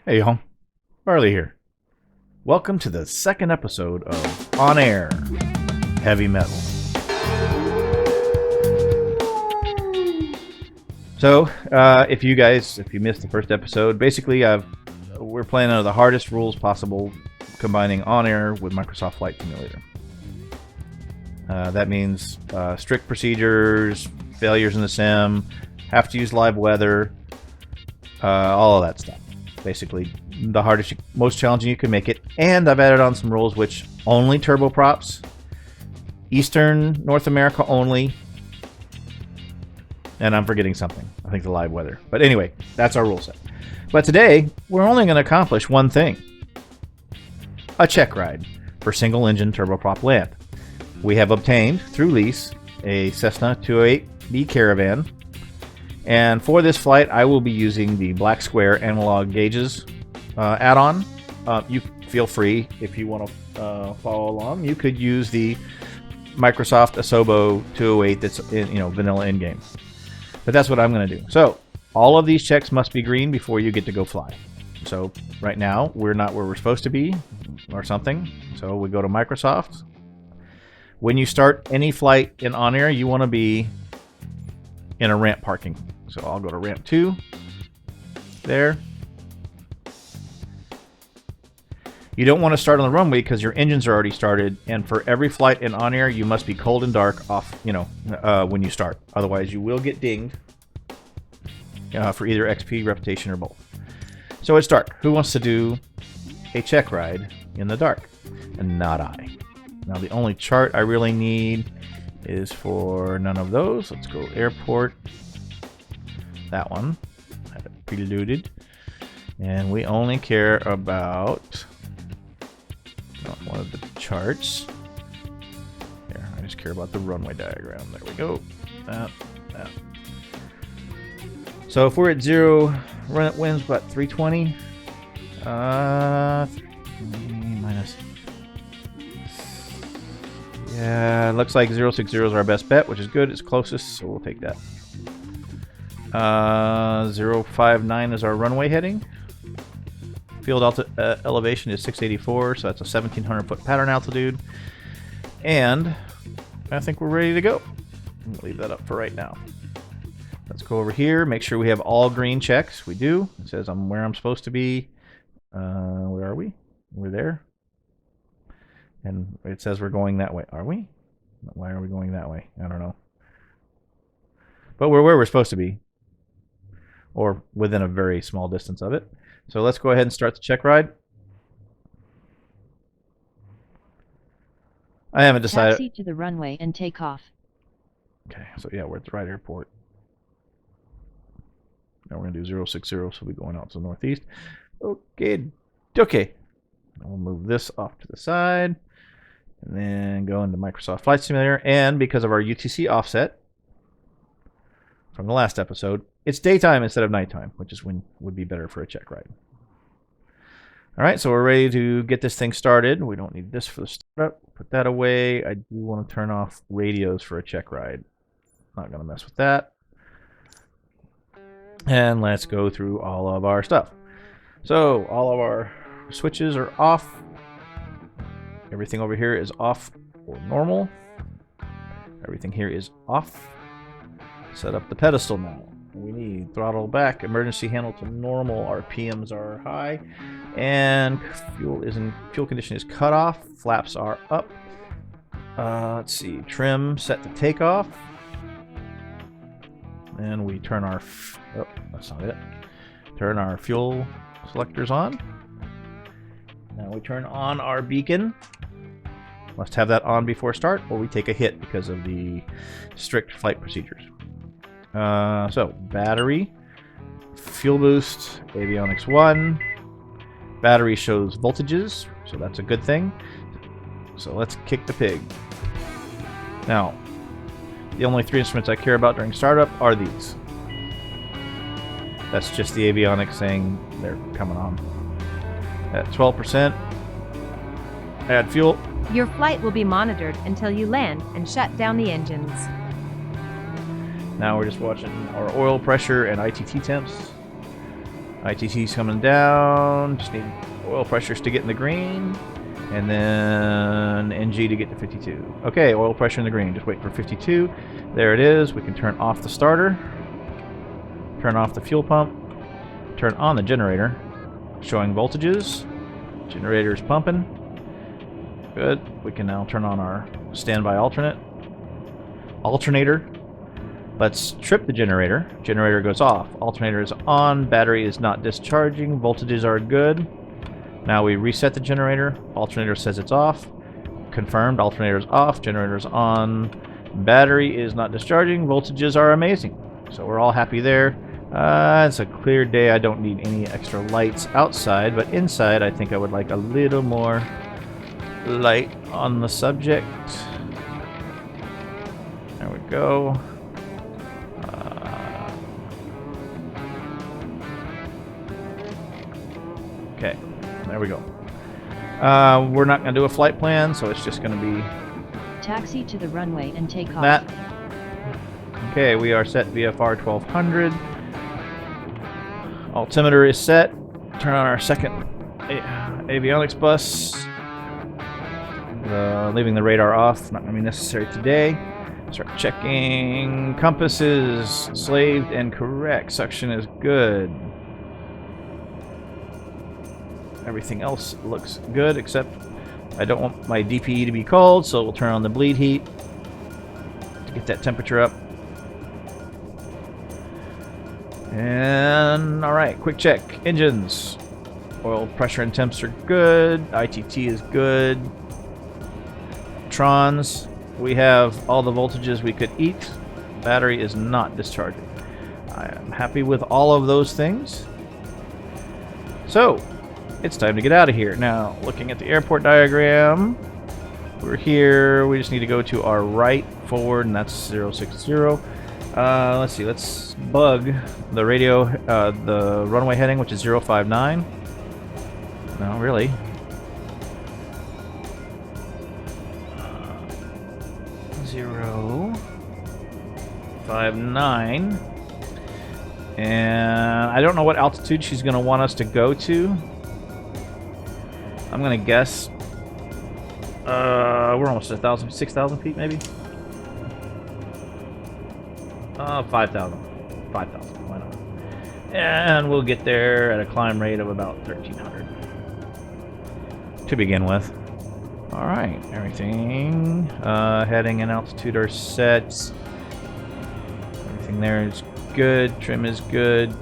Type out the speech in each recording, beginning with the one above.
Hey y'all, Barley here. Welcome to the second episode of On Air Heavy Metal. So, if you missed the first episode, basically we're playing under the hardest rules possible, combining On Air with Microsoft Flight Simulator. That means strict procedures, failures in the sim, have to use live weather, all of that stuff. Basically, the hardest, most challenging you can make it. And I've added on some rules which only turboprops, Eastern North America only, and I'm forgetting something. I think the live weather. But anyway, that's our rule set. But today, we're only going to accomplish one thing. A check ride for single-engine turboprop land. We have obtained, through lease, a Cessna 208B Caravan. And for this flight, I will be using the Black Square analog gauges add-on. You feel free, if you want to follow along, you could use the Microsoft Asobo 208 that's in, vanilla in-game. But that's what I'm going to do. So all of these checks must be green before you get to go fly. So right now, we're not where we're supposed to be or something. So we go to Microsoft. When you start any flight in On Air, you want to be in a ramp parking. So I'll go to ramp 2. There. You don't want to start on the runway because your engines are already started, and for every flight in On Air, you must be cold and dark off, when you start. Otherwise, you will get dinged for either XP, reputation, or both. So it's dark. Who wants to do a check ride in the dark? And not I. Now, the only chart I really need is for none of those. Let's go airport. That one. Have it preloaded. And we only care about one of the charts. Here, I just care about the runway diagram. There we go. That. So if we're at 0, winds, what, 320? 3 minus. Yeah, it looks like 060 is our best bet, which is good. It's closest, so we'll take that. 059 is our runway heading. Field elevation is 684, so that's a 1,700-foot pattern altitude. And I think we're ready to go. I'm gonna leave that up for right now. Let's go over here, make sure we have all green checks. We do. It says I'm where I'm supposed to be. Where are we? We're there. And it says we're going that way. Are we? Why are we going that way? I don't know. But we're where we're supposed to be. Or within a very small distance of it. So let's go ahead and start the check ride. I haven't decided. Taxi to the runway and take off. Okay, so yeah, we're at the right airport. Now we're going to do 060, so we'll be going out to the northeast. Okay. We'll move this off to the side. And then go into Microsoft Flight Simulator. And because of our UTC offset from the last episode, it's daytime instead of nighttime, which is when would be better for a check ride. All right, so we're ready to get this thing started. We don't need this for the startup. Put that away. I do want to turn off radios for a check ride. Not going to mess with that. And let's go through all of our stuff. So all of our switches are off. Everything over here is off or normal. Everything here is off. Set up the pedestal now. We need throttle back, emergency handle to normal, RPMs are high, and fuel condition is cut off. Flaps are up. Let's see, trim set to takeoff. And we turn our that's not it. Turn our fuel selectors on. Now we turn on our beacon. Must have that on before start, or we take a hit because of the strict flight procedures. So battery, fuel boost, avionics 1. Battery shows voltages, so that's a good thing. So let's kick the pig. Now, the only 3 instruments I care about during startup are these. That's just the avionics saying they're coming on. At 12%, add fuel. Your flight will be monitored until you land and shut down the engines. Now we're just watching our oil pressure and ITT temps. ITT's coming down. Just need oil pressures to get in the green. And then NG to get to 52. Okay, oil pressure in the green. Just wait for 52. There it is. We can turn off the starter. Turn off the fuel pump. Turn on the generator. Showing voltages. Generator's pumping. Good. We can now turn on our standby alternator. Let's trip the generator. Generator goes off. Alternator is on. Battery is not discharging. Voltages are good. Now we reset the generator. Alternator says it's off. Confirmed. Alternator is off. Generator is on. Battery is not discharging. Voltages are amazing. So we're all happy there. It's a clear day. I don't need any extra lights outside, but inside I think I would like a little more light on the subject. There we go. Okay, there we go. We're not going to do a flight plan, so it's just going to be Taxi to the runway and take off. that. Okay, we are set VFR 1200. Altimeter is set. Turn on our second avionics bus. Leaving the radar off, not going to be necessary today. Start checking. Compass is slaved and correct. Suction is good. Everything else looks good, except I don't want my DPE to be cold, so we'll turn on the bleed heat to get that temperature up. And alright, quick check. Engines. Oil pressure and temps are good. ITT is good. Trons. We have all the voltages we could eat. Battery is not discharging. I am happy with all of those things. So, it's time to get out of here. Now, looking at the airport diagram, we're here. We just need to go to our right forward, and that's 060. Let's see. Let's bug the radio, the runway heading, which is 059. No, really. 059. And I don't know what altitude she's going to want us to go to. I'm going to guess we're almost at 6,000 feet maybe. 5,000. 5,000, why not? And we'll get there at a climb rate of about 1,300 to begin with. All right, everything, heading and altitude are set. Everything there is good. Trim is good.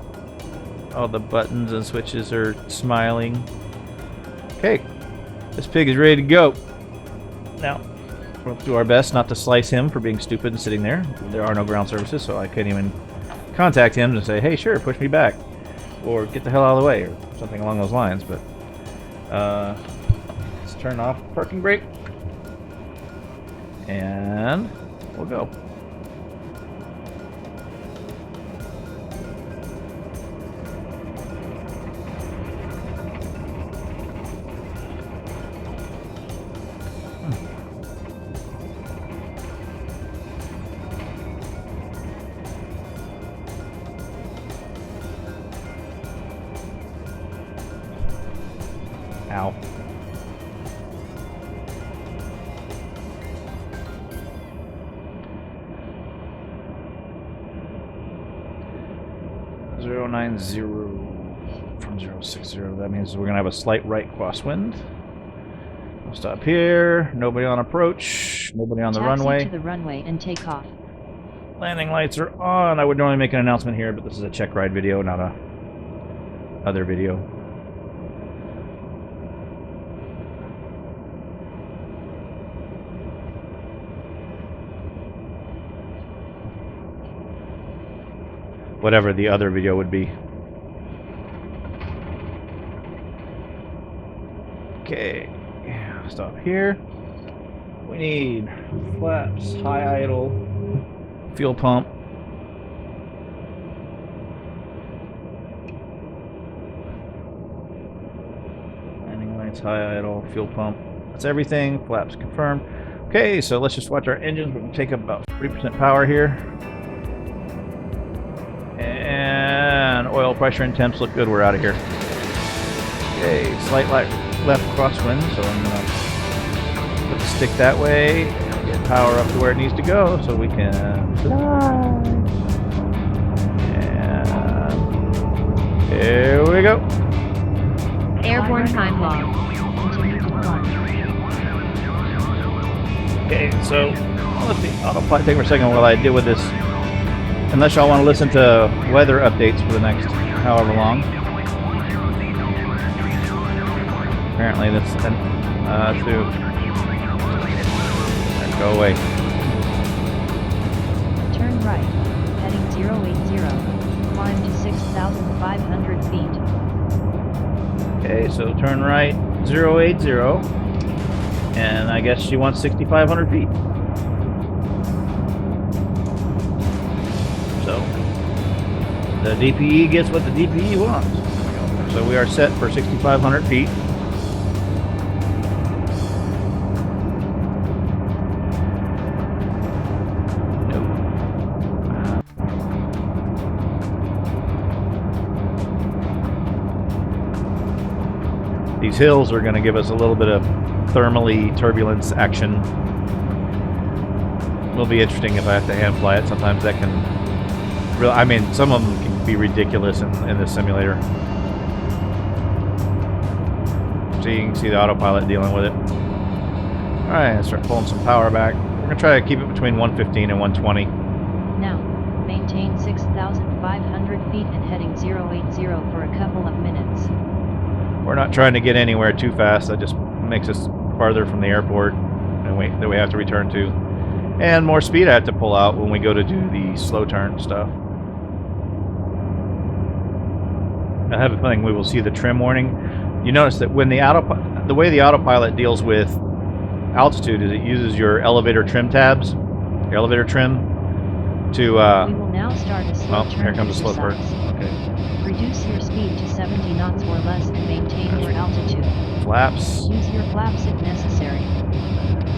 All the buttons and switches are smiling. Okay, this pig is ready to go. Now, we'll do our best not to slice him for being stupid and sitting there. There are no ground services, so I couldn't even contact him to say, hey, sure, push me back. Or get the hell out of the way, or something along those lines. But let's turn off parking brake. And we'll go. Ow. From 060. That means we're gonna have a slight right crosswind. We'll stop here. Nobody on approach. Nobody on the runway. Taxi to the runway and take off. Landing lights are on. I would normally make an announcement here, but this is a Checkride video, not a other video. Whatever the other video would be. Okay, stop here. We need flaps, high idle, fuel pump. Landing lights, high idle, fuel pump. That's everything. Flaps confirmed. Okay, so let's just watch our engines. We're going to take up about 40% power here. And oil pressure and temps look good. We're out of here. Okay, slight left crosswind, so I'm gonna put the stick that way. Get power up to where it needs to go, so we can fly. And here we go. Airborne time log. Continue to climb. Okay, so I'll let the autopilot take for a second while I deal with this. Unless y'all want to listen to weather updates for the next however long. Apparently that's through. Go away. Turn right, heading 080. Climb to 6,500 feet. Okay, so turn right 080. And I guess she wants 6,500 feet. So the DPE gets what the DPE wants. So we are set for 6,500 feet. These hills are going to give us a little bit of thermally turbulence action. Will be interesting if I have to hand fly it. Sometimes that can really, I mean, some of them can be ridiculous in this simulator. So you can see the autopilot dealing with it. Alright, let's start pulling some power back. We're going to try to keep it between 115 and 120. Now, maintain 6,500 feet and heading 080 for a couple of minutes. We're not trying to get anywhere too fast. That just makes us farther from the airport and that we have to return to. And more speed I have to pull out when we go to do the slow turn stuff. I have a feeling we will see the trim warning. You notice that when the way the autopilot deals with altitude is it uses your elevator trim tabs, your elevator trim, to we will now start a slow turn. Here comes a slow turn. Okay. Reduce your speed to 70 knots or less and maintain your altitude. Flaps. Use your flaps if necessary.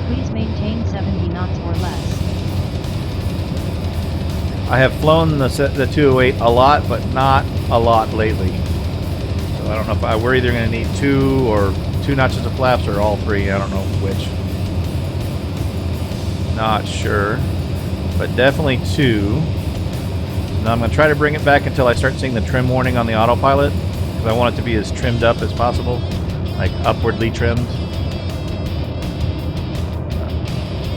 Please maintain 70 knots or less. I have flown the 208 a lot, but not a lot lately. So I don't know if we're either going to need two notches of flaps or all three. I don't know which. Not sure, but definitely two. Now I'm going to try to bring it back until I start seeing the trim warning on the autopilot, because I want it to be as trimmed up as possible, like upwardly trimmed. I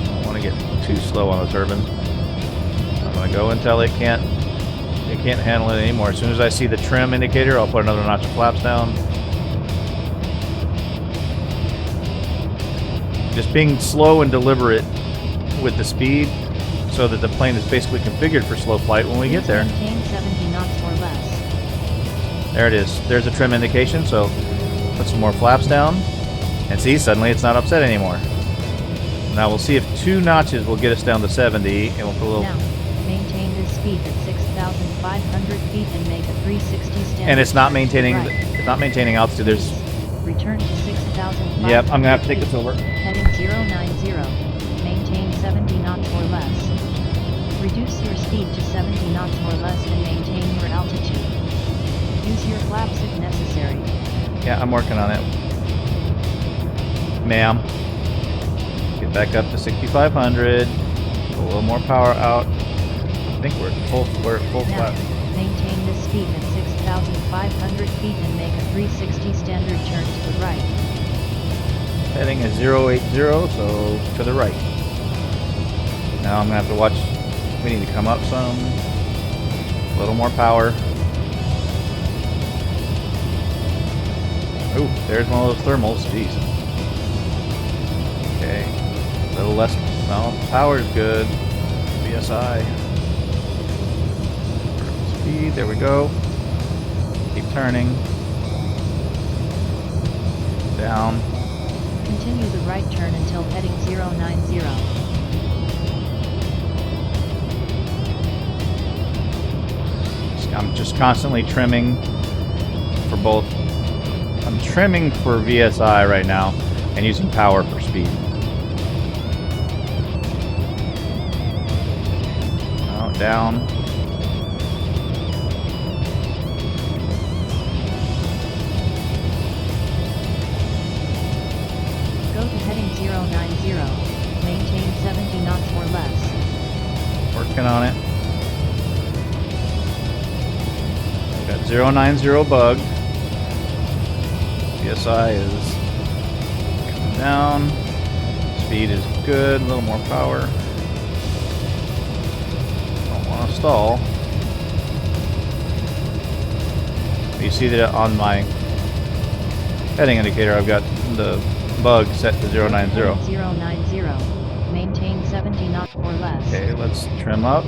don't want to get too slow on the turbine. I'm going to go until it can't handle it anymore. As soon as I see the trim indicator, I'll put another notch of flaps down. Just being slow and deliberate with the speed, so that the plane is basically configured for slow flight when we get there. Maintain 70 knots or less. There it is. There's a trim indication, so put some more flaps down. And see, suddenly it's not upset anymore. Now we'll see if two notches will get us down to 70, and we'll put a little... Now, maintain this speed at 6,500 feet and make a 360 standard. And it's not maintaining, right. it's not maintaining altitude. There's... Return to 6,500. Yep, I'm going to have to take this over. Heading 090. Maintain 70 knots or less. Reduce your speed to 70 knots or less and maintain your altitude. Use your flaps if necessary. Yeah, I'm working on it. Ma'am. Get back up to 6,500. A little more power out. I think we're at full Now, flat. maintain this speed at 6,500 feet and make a 360 standard turn to the right. Heading is 080, so to the right. Now I'm going to have to watch. We need to come up some. A little more power. Ooh, there's one of those thermals. Jeez. Okay. A little less. No, power's good. VSI. Speed. There we go. Keep turning. Down. Continue the right turn until heading 090. I'm just constantly trimming for both. I'm trimming for VSI right now and using power for speed. Oh, down. 090, maintain 70 knots or less. Working on it. Got 090 bug. PSI is coming down. Speed is good. A little more power. Don't want to stall. You see that on my heading indicator, I've got the bug set to 090. 090, maintain 70 knots or less. Okay, let's trim up.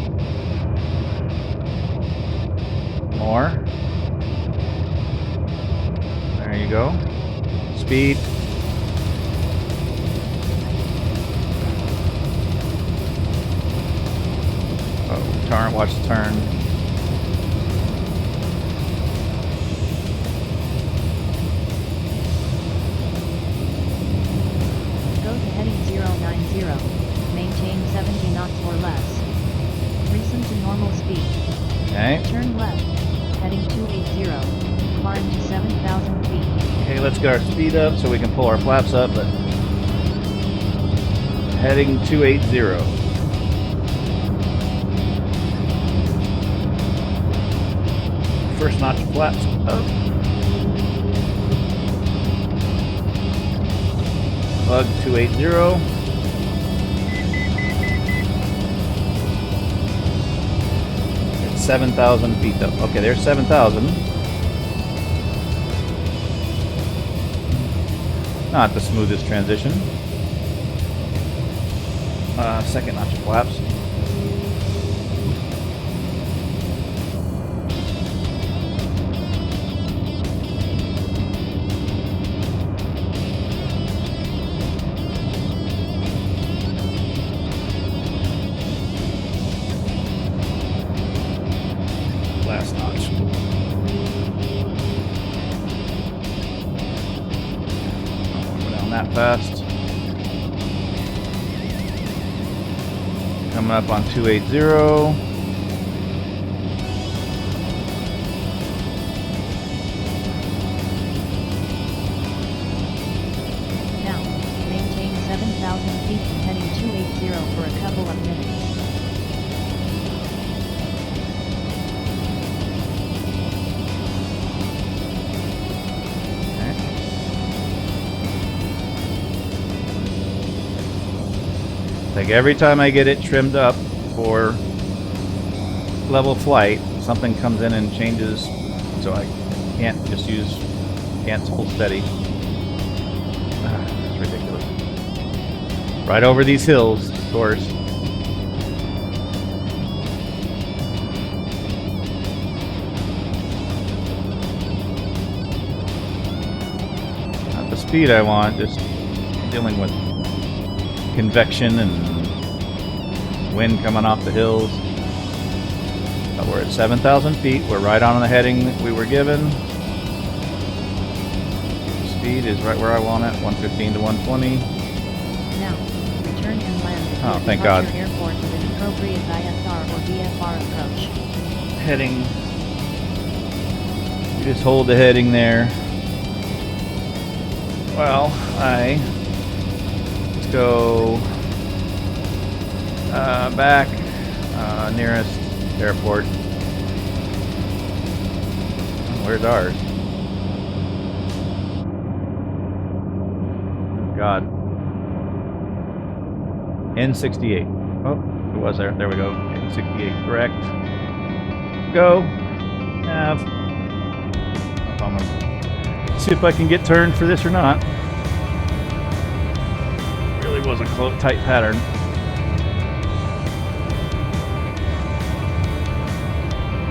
More. There you go. Speed. Oh, turn, watch the turn. Go to heading 090, maintain 70 knots or less. Recent to normal speed. Okay. Turn left, heading 280, climb to 7,000 feet. Okay, let's get our speed up so we can pull our flaps up, but heading 280. First notch of flaps up. Bug 280. It's 7,000 feet up. Okay, there's 7,000. Not the smoothest transition. Second notch of flaps. Last notch. That fast. Coming up on 280. Now, maintain 7,000 feet and heading 280 for a couple of minutes. Like every time I get it trimmed up for level flight, something comes in and changes, so I can't just can't hold steady. It's ridiculous. Right over these hills, of course. Not the speed I want, just dealing with convection and wind coming off the hills. But we're at 7,000 feet. We're right on the heading that we were given. Speed is right where I want it, 115 to 120. Now, return and land Oh, at thank God. departure airport with an appropriate ISR or VFR approach. Heading. You just hold the heading there. Well, let's go back nearest airport. Where's ours? God. N68. Oh, it was there. There we go. N68, correct. Go. Nav. I'm gonna see if I can get turned for this or not. Really was a tight pattern.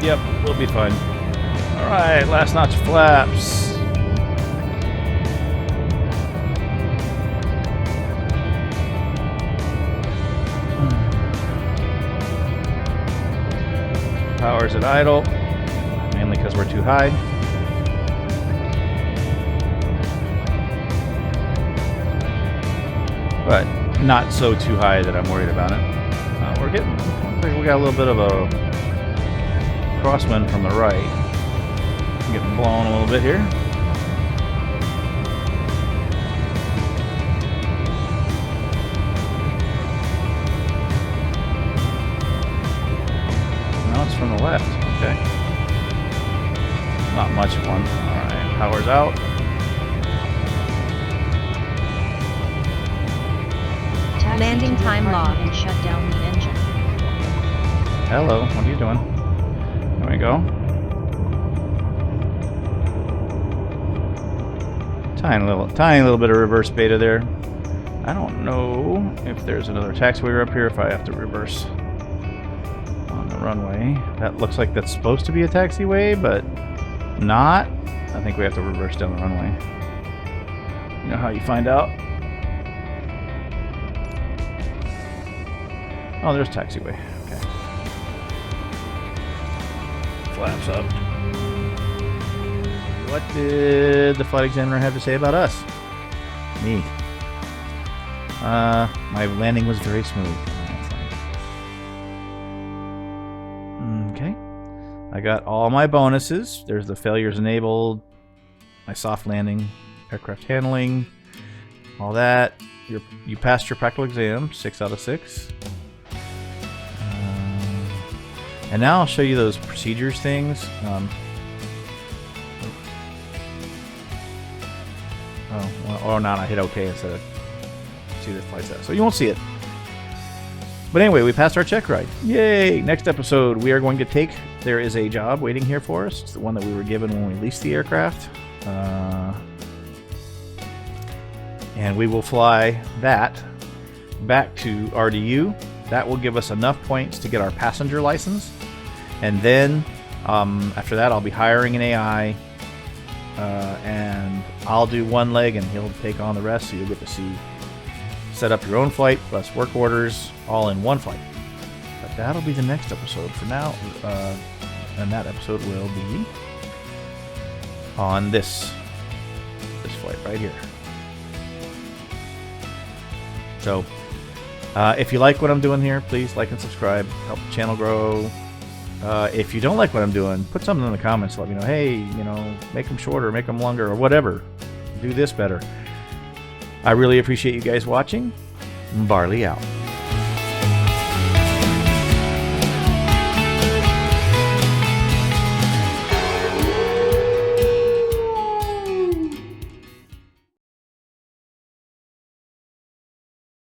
Yep, we'll be fine. Alright, last notch flaps. Power's at idle, mainly because we're too high. But not so too high that I'm worried about it. We're getting, looks like we got a little bit of a crosswind from the right. Getting blown a little bit here. Power's out. Taxi Landing to time department log. and shut down the engine. Hello, what are you doing? There we go. Tiny little bit of reverse beta there. I don't know if there's another taxiway up here, if I have to reverse on the runway. That looks like that's supposed to be a taxiway, but not. I think we have to reverse down the runway. You know how you find out? Oh, there's taxiway. Okay. Flaps up. What did the flight examiner have to say about us? Me. My landing was very smooth. Okay. I got all my bonuses. There's the failures enabled, my soft landing, aircraft handling, all that. You passed your practical exam, 6 out of 6. And now I'll show you those procedures things. Or not, I hit OK instead of see the flight set. So you won't see it. But anyway, we passed our check ride. Yay! Next episode, we are going to take... There is a job waiting here for us. It's the one that we were given when we leased the aircraft. And we will fly that back to RDU. That will give us enough points to get our passenger license. And then, after that, I'll be hiring an AI. And I'll do one leg and he'll take on the rest, so you'll get to see set up your own flight plus work orders all in one flight. But that'll be the next episode. For now, and that episode will be on this flight right here. So if you like what I'm doing here, please like and subscribe, help the channel grow. If you don't like what I'm doing, put something in the comments. Let me know. Hey, you know, make them shorter, make them longer, or whatever. Do this better. I really appreciate you guys watching. Barley out.